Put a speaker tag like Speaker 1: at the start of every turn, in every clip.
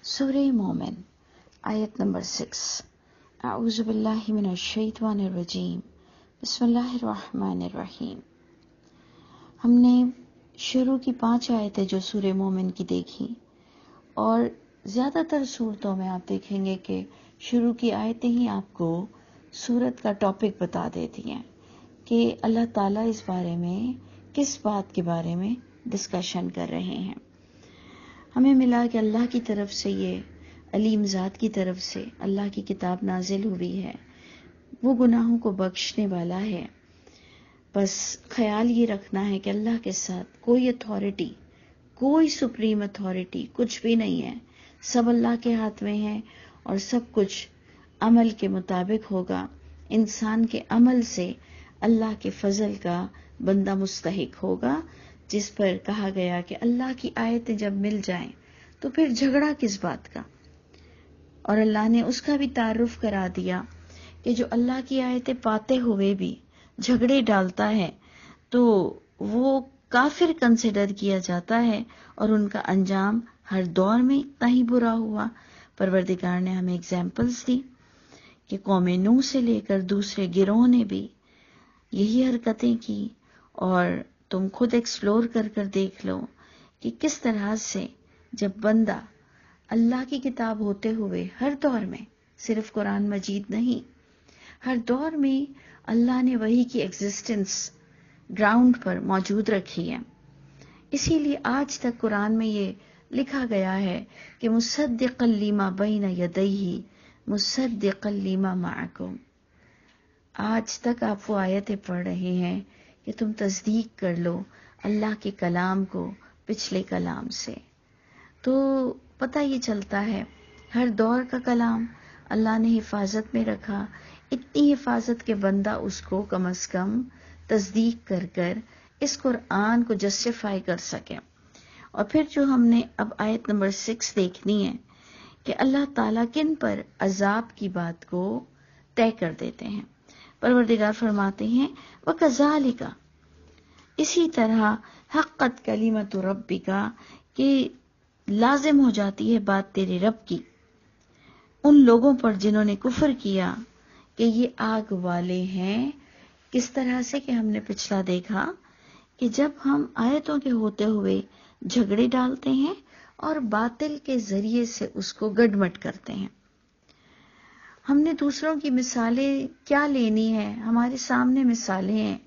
Speaker 1: سورہ مومن آیت نمبر 6۔ اعوذ باللہ من الشیطان الرجیم، بسم اللہ الرحمن الرحیم۔ ہم نے شروع کی 5 آیتیں جو سورہ مومن کی دیکھی، اور زیادہ تر صورتوں میں آپ دیکھیں گے کہ شروع کی آیتیں ہی آپ کو سورت کا ٹاپک بتا دیتی ہیں کہ اللہ تعالیٰ اس بارے میں کس بات کے بارے میں ڈسکشن کر رہے ہیں۔ ہمیں ملا کہ اللہ کی طرف سے، یہ علیم ذات کی طرف سے اللہ کی کتاب نازل ہوئی ہے، وہ گناہوں کو بخشنے والا ہے۔ بس خیال یہ رکھنا ہے کہ اللہ کے ساتھ کوئی اتھارٹی، کوئی سپریم اتھارٹی کچھ بھی نہیں ہے، سب اللہ کے ہاتھ میں ہے، اور سب کچھ عمل کے مطابق ہوگا۔ انسان کے عمل سے اللہ کے فضل کا بندہ مستحق ہوگا، جس پر کہا گیا کہ اللہ کی آیتیں جب مل جائیں تو پھر جھگڑا کس بات کا۔ اور اللہ نے اس کا بھی تعارف کرا دیا کہ جو اللہ کی آیتیں پاتے ہوئے بھی جھگڑے ڈالتا ہے تو وہ کافر کنسیڈر کیا جاتا ہے، اور ان کا انجام ہر دور میں اتنا ہی برا ہوا۔ پروردگار نے ہمیں اگزامپلز دی کہ قوم نوح سے لے کر دوسرے گروہ نے بھی یہی حرکتیں کی، اور تم خود ایکسپلور کر دیکھ لو کہ کس طرح سے جب بندہ اللہ کی کتاب ہوتے ہوئے ہر دور میں، صرف قرآن مجید نہیں، ہر دور میں اللہ نے وحی کی ایگزسٹنس گراؤنڈ پر موجود رکھی ہے۔ اسی لیے آج تک قرآن میں یہ لکھا گیا ہے کہ مصدقا لما بین یدیہ مصدقا لما معکم۔ آج تک آپ وہ آیتیں پڑھ رہے ہیں کہ تم تصدیق کر لو اللہ کے کلام کو پچھلے کلام سے۔ تو پتہ یہ چلتا ہے ہر دور کا کلام اللہ نے حفاظت میں رکھا، اتنی حفاظت کے بندہ اس کو کم از کم تصدیق کر اس قرآن کو جسٹیفائی کر سکے۔ اور پھر جو ہم نے اب آیت نمبر 6 دیکھنی ہے کہ اللہ تعالیٰ کن پر عذاب کی بات کو طے کر دیتے ہیں۔ پروردگار فرماتے ہیں وَكَذَلِكَ، اسی طرح حقت کلمۃ ربک، کہ لازم ہو جاتی ہے بات تیرے رب کی ان لوگوں پر جنہوں نے کفر کیا کہ یہ آگ والے ہیں۔ کس طرح سے کہ ہم نے پچھلا دیکھا کہ جب ہم آیتوں کے ہوتے ہوئے جھگڑے ڈالتے ہیں اور باطل کے ذریعے سے اس کو گڈمٹ کرتے ہیں۔ ہم نے دوسروں کی مثالیں کیا لینی ہے، ہمارے سامنے مثالیں ہیں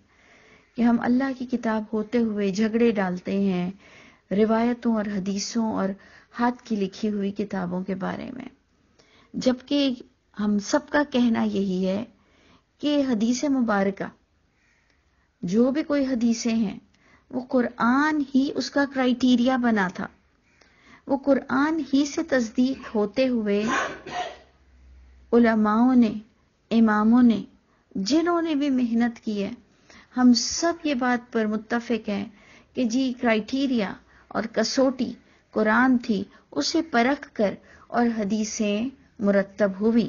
Speaker 1: کہ ہم اللہ کی کتاب ہوتے ہوئے جھگڑے ڈالتے ہیں روایتوں اور حدیثوں اور ہاتھ کی لکھی ہوئی کتابوں کے بارے میں، جبکہ ہم سب کا کہنا یہی ہے کہ حدیث مبارکہ، جو بھی کوئی حدیثیں ہیں، وہ قرآن ہی اس کا کرائیٹیریا بنا تھا، وہ قرآن ہی سے تصدیق ہوتے ہوئے علماؤں نے، اماموں نے، جنہوں نے بھی محنت کی ہے، ہم سب یہ بات پر متفق ہیں کہ جی کرائیٹیریا اور کسوٹی قرآن تھی، اسے پرکھ کر اور حدیثیں مرتب ہوئی۔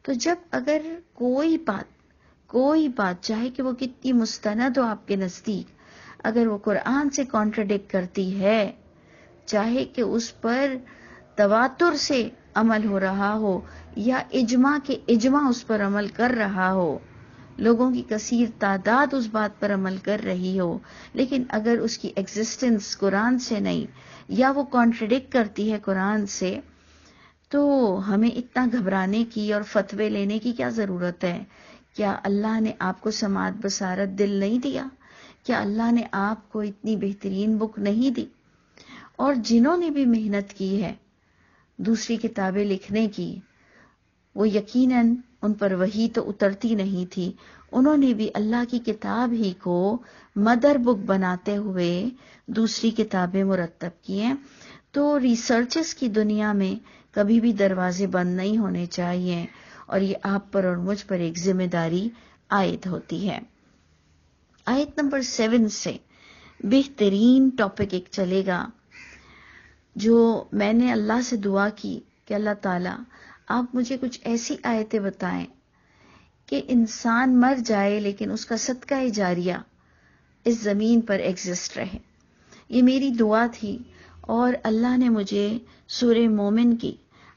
Speaker 1: تو جب اگر کوئی بات چاہے کہ وہ کتنی مستند ہو آپ کے نزدیک، اگر وہ قرآن سے کانٹرڈکٹ کرتی ہے، چاہے کہ اس پر تواتر سے عمل ہو رہا ہو یا اجماع اس پر عمل کر رہا ہو، لوگوں کی کثیر تعداد اس بات پر عمل کر رہی ہو، لیکن اگر اس کی ایگزسٹنس قرآن سے نہیں یا وہ کانٹرڈکٹ کرتی ہے قرآن سے، تو ہمیں اتنا گھبرانے کی اور فتوے لینے کی کیا ضرورت ہے؟ کیا اللہ نے آپ کو سماعت بصارت دل نہیں دیا؟ کیا اللہ نے آپ کو اتنی بہترین بک نہیں دی؟ اور جنہوں نے بھی محنت کی ہے دوسری کتابیں لکھنے کی، وہ یقیناً ان پر وحی تو اترتی نہیں تھی، انہوں نے بھی اللہ کی کتاب ہی کو مدر بک بناتے ہوئے دوسری کتابیں مرتب کی ہیں۔ تو ریسرچز کی دنیا میں کبھی بھی دروازے بند نہیں ہونے چاہیے، اور یہ آپ پر اور مجھ پر ایک ذمہ داری عائد ہوتی ہے۔ آیت نمبر 7 سے بہترین ٹاپک ایک چلے گا، جو میں نے اللہ سے دعا کی کہ اللہ تعالیٰ آپ مجھے کچھ ایسی آیتیں بتائیں کہ انسان مر جائے لیکن اس کا صدقہ جاریہ اس زمین پر ایگزسٹ رہے۔ یہ میری دعا تھی، اور اللہ نے مجھے سورہ مومن کی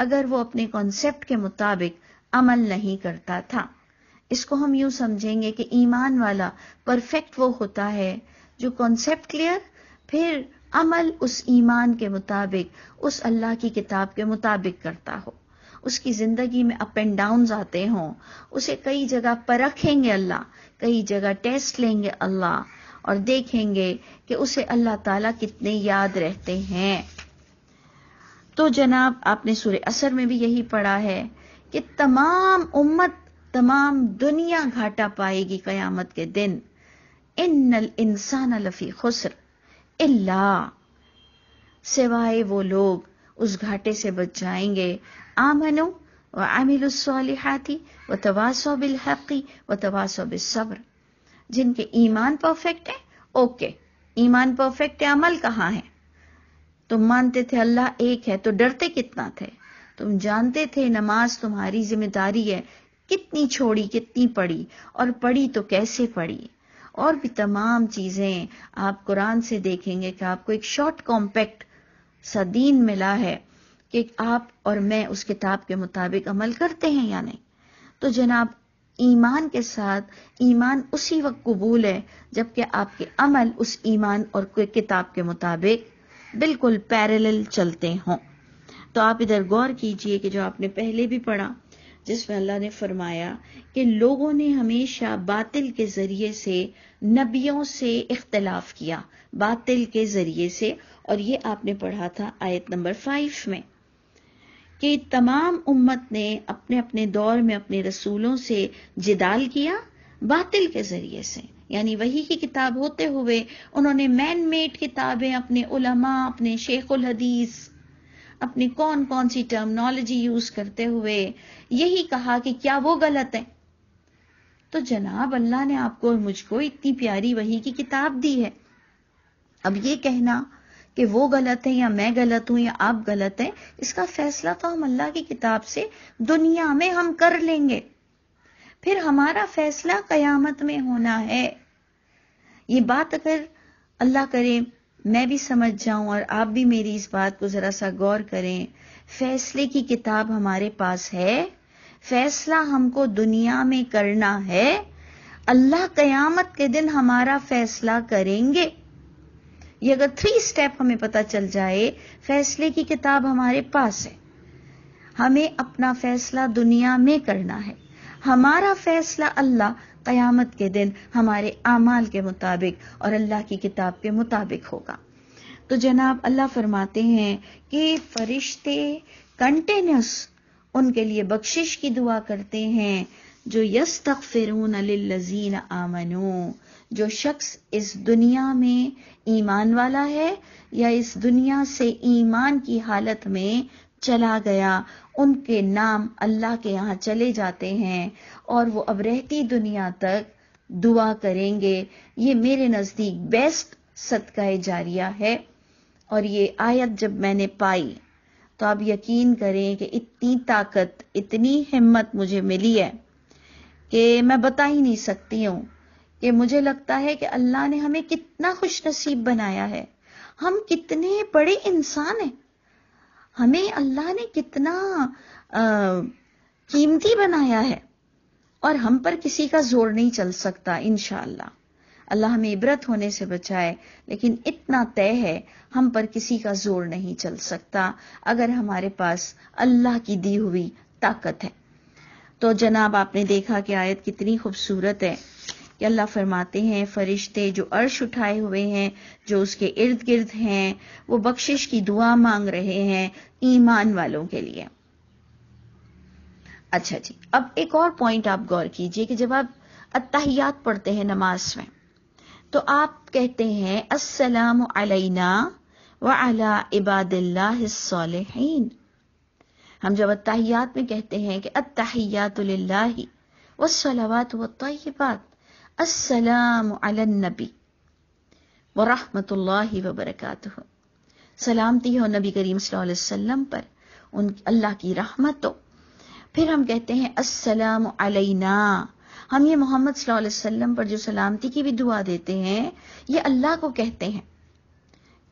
Speaker 1: اگر وہ اپنے کانسیپٹ کے مطابق عمل نہیں کرتا تھا۔ اس کو ہم یوں سمجھیں گے کہ ایمان والا پرفیکٹ وہ ہوتا ہے جو کانسیپٹ کلیئر، پھر عمل اس ایمان کے مطابق، اس اللہ کی کتاب کے مطابق کرتا ہو۔ اس کی زندگی میں اپ اینڈ ڈاؤنز آتے ہوں، اسے کئی جگہ پرکھیں گے اللہ، کئی جگہ ٹیسٹ لیں گے اللہ، اور دیکھیں گے کہ اسے اللہ تعالیٰ کتنے یاد رہتے ہیں۔ تو جناب آپ نے سورہ عصر میں بھی یہی پڑھا ہے کہ تمام امت، تمام دنیا گھاٹا پائے گی قیامت کے دن۔ ان الانسان لفی خسر الا، سوائے وہ لوگ اس گھاٹے سے بچ جائیں گے، آمنوا وعملوا الصالحات وتواصوا بالحق وتواصوا بالصبر، جن کے ایمان پرفیکٹ ہے۔ اوکے، ایمان پرفیکٹ ہے، عمل کہاں ہے؟ تم مانتے تھے اللہ ایک ہے تو ڈرتے کتنا تھے؟ تم جانتے تھے نماز تمہاری ذمہ داری ہے، کتنی چھوڑی، کتنی پڑھی، اور پڑھی تو کیسے پڑھی؟ اور بھی تمام چیزیں آپ قرآن سے دیکھیں گے کہ آپ کو ایک شارٹ کمپیکٹ سا دین ملا ہے کہ آپ اور میں اس کتاب کے مطابق عمل کرتے ہیں یا نہیں۔ تو جناب ایمان کے ساتھ ایمان اسی وقت قبول ہے جبکہ آپ کے عمل اس ایمان اور کتاب کے مطابق بالکل پیرلل چلتے ہوں۔ تو آپ ادھر غور کیجئے کہ جو آپ نے پہلے بھی پڑھا، جس میں اللہ نے فرمایا کہ لوگوں نے ہمیشہ باطل کے ذریعے سے نبیوں سے اختلاف کیا، باطل کے ذریعے سے، اور یہ آپ نے پڑھا تھا آیت نمبر 5 میں کہ تمام امت نے اپنے اپنے دور میں اپنے رسولوں سے جدال کیا باطل کے ذریعے سے، یعنی وحی کی کتاب ہوتے ہوئے انہوں نے مین میڈ کتابیں، اپنے علماء، اپنے شیخ الحدیث، اپنی کون کون سی ٹرمنالوجی یوز کرتے ہوئے یہی کہا کہ کیا وہ غلط ہے؟ تو جناب اللہ نے آپ کو اور مجھ کو اتنی پیاری وحی کی کتاب دی ہے، اب یہ کہنا کہ وہ غلط ہے یا میں غلط ہوں یا آپ غلط ہیں، اس کا فیصلہ تو ہم اللہ کی کتاب سے دنیا میں ہم کر لیں گے، پھر ہمارا فیصلہ قیامت میں ہونا ہے۔ یہ بات اگر اللہ کرے میں بھی سمجھ جاؤں اور آپ بھی میری اس بات کو ذرا سا غور کریں، فیصلے کی کتاب ہمارے پاس ہے، فیصلہ ہم کو دنیا میں کرنا ہے، اللہ قیامت کے دن ہمارا فیصلہ کریں گے۔ یہ اگر 3 سٹیپ ہمیں پتہ چل جائے، فیصلے کی کتاب ہمارے پاس ہے، ہمیں اپنا فیصلہ دنیا میں کرنا ہے، ہمارا فیصلہ اللہ قیامت کے دن ہمارے اعمال کے مطابق اور اللہ کی کتاب کے مطابق ہوگا۔ تو جناب اللہ فرماتے ہیں کہ فرشتے کنٹینیوس ان کے لیے بخشش کی دعا کرتے ہیں، جو یستغفرون للذین آمنوا، جو شخص اس دنیا میں ایمان والا ہے یا اس دنیا سے ایمان کی حالت میں چلا گیا، ان کے نام اللہ کے یہاں چلے جاتے ہیں اور وہ اب رہتی دنیا تک دعا کریں گے۔ یہ میرے نزدیک بیسٹ صدقہ جاریہ ہے، اور یہ آیت جب میں نے پائی تو آپ یقین کریں کہ اتنی طاقت، اتنی ہمت مجھے ملی ہے کہ میں بتا ہی نہیں سکتی ہوں، کہ مجھے لگتا ہے کہ اللہ نے ہمیں کتنا خوش نصیب بنایا ہے، ہم کتنے بڑے انسان ہیں، ہمیں اللہ نے کتنا قیمتی بنایا ہے، اور ہم پر کسی کا زور نہیں چل سکتا انشاءاللہ۔ اللہ ہمیں عبرت ہونے سے بچائے، لیکن اتنا طے ہے ہم پر کسی کا زور نہیں چل سکتا اگر ہمارے پاس اللہ کی دی ہوئی طاقت ہے۔ تو جناب آپ نے دیکھا کہ آیت کتنی خوبصورت ہے کہ اللہ فرماتے ہیں فرشتے جو عرش اٹھائے ہوئے ہیں، جو اس کے ارد گرد ہیں، وہ بخشش کی دعا مانگ رہے ہیں ایمان والوں کے لیے۔ اچھا جی، اب ایک اور پوائنٹ آپ غور کیجئے کہ جب آپ التحیات پڑھتے ہیں نماز میں تو آپ کہتے ہیں السلام علینا وعلی عباد اللہ الصالحین۔ ہم جب التحیات میں کہتے ہیں کہ التحیات للہ والصلوات والطیبات، السلام علی النبی ورحمۃ اللہ وبرکاتہ، سلامتی ہو نبی کریم صلی اللہ علیہ وسلم پر، اللہ کی رحمت ہو۔ پھر ہم کہتے ہیں السلام علینا، ہم یہ محمد صلی اللہ علیہ وسلم پر جو سلامتی کی بھی دعا دیتے ہیں یہ اللہ کو کہتے ہیں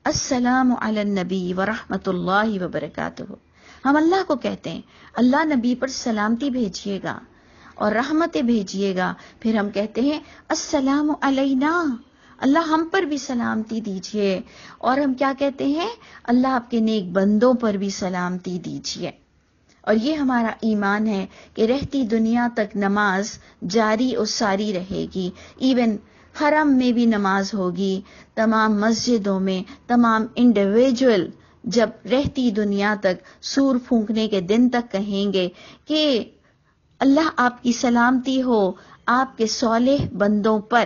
Speaker 1: السلام علی النبی ورحمۃ اللہ وبرکاتہ. ہم اللہ کو کہتے ہیں اللہ نبی پر سلامتی بھیجیے گا اور رحمتیں بھیجیے گا. پھر ہم کہتے ہیں السلام علینا، اللہ ہم پر بھی سلامتی دیجیے. اور ہم کیا کہتے ہیں؟ اللہ آپ کے نیک بندوں پر بھی سلامتی دیجیے. اور یہ ہمارا ایمان ہے کہ رہتی دنیا تک نماز جاری و ساری رہے گی. ایون حرم میں بھی نماز ہوگی، تمام مسجدوں میں، تمام انڈیویجول جب رہتی دنیا تک سور پھونکنے کے دن تک کہیں گے کہ اللہ آپ کی سلامتی ہو آپ کے صالح بندوں پر،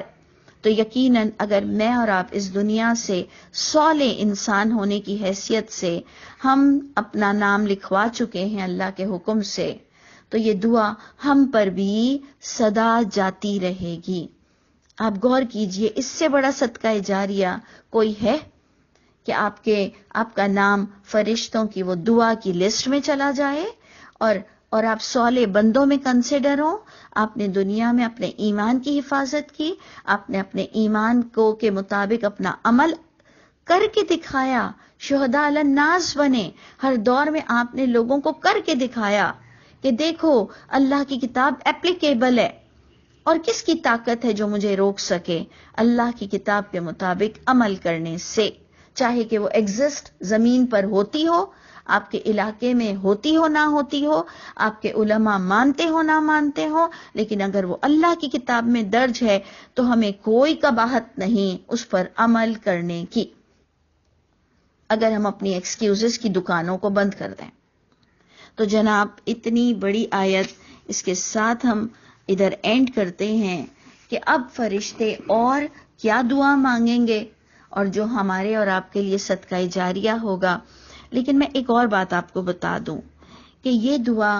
Speaker 1: تو یقیناً اگر میں اور آپ اس دنیا سے صالح انسان ہونے کی حیثیت سے ہم اپنا نام لکھوا چکے ہیں اللہ کے حکم سے، تو یہ دعا ہم پر بھی سدا جاتی رہے گی. آپ غور کیجئے، اس سے بڑا صدقہ جاریہ کوئی ہے کہ آپ کا نام فرشتوں کی وہ دعا کی لسٹ میں چلا جائے اور آپ صالح بندوں میں کنسیڈر ہوں. آپ نے دنیا میں اپنے ایمان کی حفاظت کی، آپ نے اپنے ایمان کو کے مطابق اپنا عمل کر کے دکھایا، شہداء علی الناس بنے. ہر دور میں آپ نے لوگوں کو کر کے دکھایا کہ دیکھو اللہ کی کتاب ایپلیکیبل ہے، اور کس کی طاقت ہے جو مجھے روک سکے اللہ کی کتاب کے مطابق عمل کرنے سے. چاہے کہ وہ ایگزسٹ زمین پر ہوتی ہو، آپ کے علاقے میں ہوتی ہو نہ ہوتی ہو، آپ کے علماء مانتے ہو نہ مانتے ہو، لیکن اگر وہ اللہ کی کتاب میں درج ہے تو ہمیں کوئی قباحت نہیں اس پر عمل کرنے کی، اگر ہم اپنی ایکسکیوزز کی دکانوں کو بند کر دیں. تو جناب اتنی بڑی آیت، اس کے ساتھ ہم ادھر اینڈ کرتے ہیں کہ اب فرشتے اور کیا دعا مانگیں گے اور جو ہمارے اور آپ کے لیے صدقہ جاریہ ہوگا. لیکن میں ایک اور بات آپ کو بتا دوں کہ یہ دعا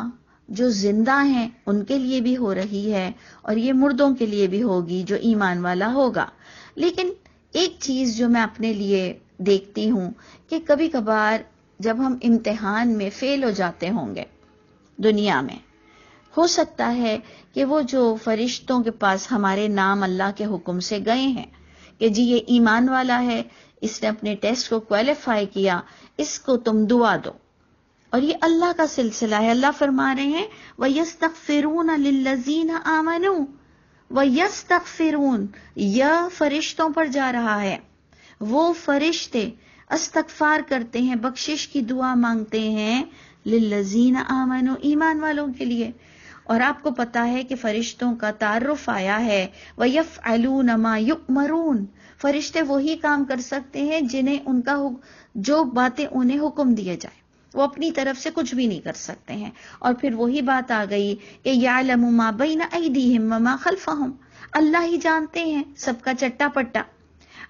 Speaker 1: جو زندہ ہیں ان کے لیے بھی ہو رہی ہے اور یہ مردوں کے لیے بھی ہوگی جو ایمان والا ہوگا. لیکن ایک چیز جو میں اپنے لیے دیکھتی ہوں کہ کبھی کبھار جب ہم امتحان میں فیل ہو جاتے ہوں گے دنیا میں، ہو سکتا ہے کہ وہ جو فرشتوں کے پاس ہمارے نام اللہ کے حکم سے گئے ہیں کہ جی یہ ایمان والا ہے، اس نے اپنے ٹیسٹ کو کوالیفائی کیا، اس کو تم دعا دو. اور یہ اللہ کا سلسلہ ہے. اللہ فرما رہے ہیں وَيَسْتَغْفِرُونَ لِلَّذِينَ آمَنُوا وَيَسْتَغْفِرُونَ، یہ فرشتوں پر جا رہا ہے. وہ فرشتے استغفار کرتے ہیں، بخشش کی دعا مانگتے ہیں للذین آمنوا، ایمان والوں کے لیے. اور آپ کو پتا ہے کہ فرشتوں کا تعارف آیا ہے وَيَفْعَلُونَ مَا يُؤْمَرُونَ، فرشتے وہی کام کر سکتے ہیں جنہیں ان کا جو باتیں انہیں حکم دیے جائے، وہ اپنی طرف سے کچھ بھی نہیں کر سکتے ہیں. اور پھر وہی بات آ گئی کہ یعلم ما بین ایدیہم وما خلفہم، اللہ ہی جانتے ہیں سب کا چٹا پٹا.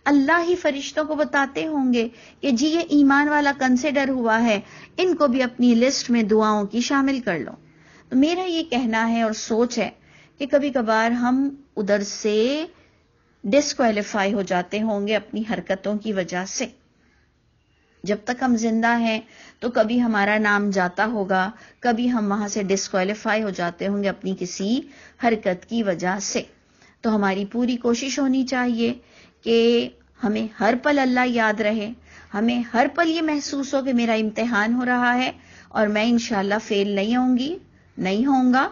Speaker 1: اللہ ہی فرشتوں کو بتاتے ہوں گے کہ جی یہ ایمان والا کنسیڈر ہوا ہے، ان کو بھی اپنی لسٹ میں دعاؤں کی شامل کر لو. تو میرا یہ کہنا ہے اور سوچ ہے کہ کبھی کبھار ہم ادھر سے ڈسکوالیفائی ہو جاتے ہوں گے اپنی حرکتوں کی وجہ سے. جب تک ہم زندہ ہیں تو کبھی ہمارا نام جاتا ہوگا، کبھی ہم وہاں سے ڈسکوالیفائی ہو جاتے ہوں گے اپنی کسی حرکت کی وجہ سے. تو ہماری پوری کوشش ہونی چاہیے کہ ہمیں ہر پل اللہ یاد رہے، ہمیں ہر پل یہ محسوس ہو کہ میرا امتحان ہو رہا ہے اور میں انشاءاللہ فیل نہیں ہوں گا.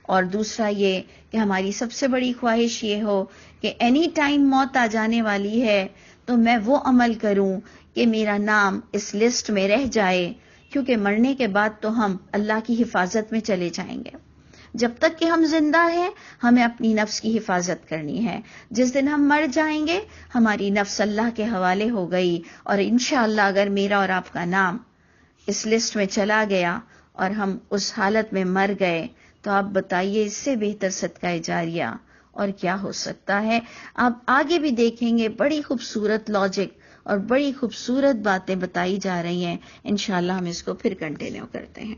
Speaker 1: اور دوسرا یہ کہ ہماری سب سے بڑی خواہش یہ ہو کہ اینی ٹائم موت آ جانے والی ہے تو میں وہ عمل کروں کہ میرا نام اس لسٹ میں رہ جائے، کیونکہ مرنے کے بعد تو ہم اللہ کی حفاظت میں چلے جائیں گے. جب تک کہ ہم زندہ ہیں ہمیں اپنی نفس کی حفاظت کرنی ہے. جس دن ہم مر جائیں گے ہماری نفس اللہ کے حوالے ہو گئی، اور انشاءاللہ اگر میرا اور آپ کا نام اس لسٹ میں چلا گیا اور ہم اس حالت میں مر گئے تو آپ بتائیے اس سے بہتر صدقہ جاریہ اور کیا ہو سکتا ہے. آپ آگے بھی دیکھیں گے بڑی خوبصورت لاجک اور بڑی خوبصورت باتیں بتائی جا رہی ہیں. انشاءاللہ ہم اس کو پھر کنٹینیو کرتے ہیں.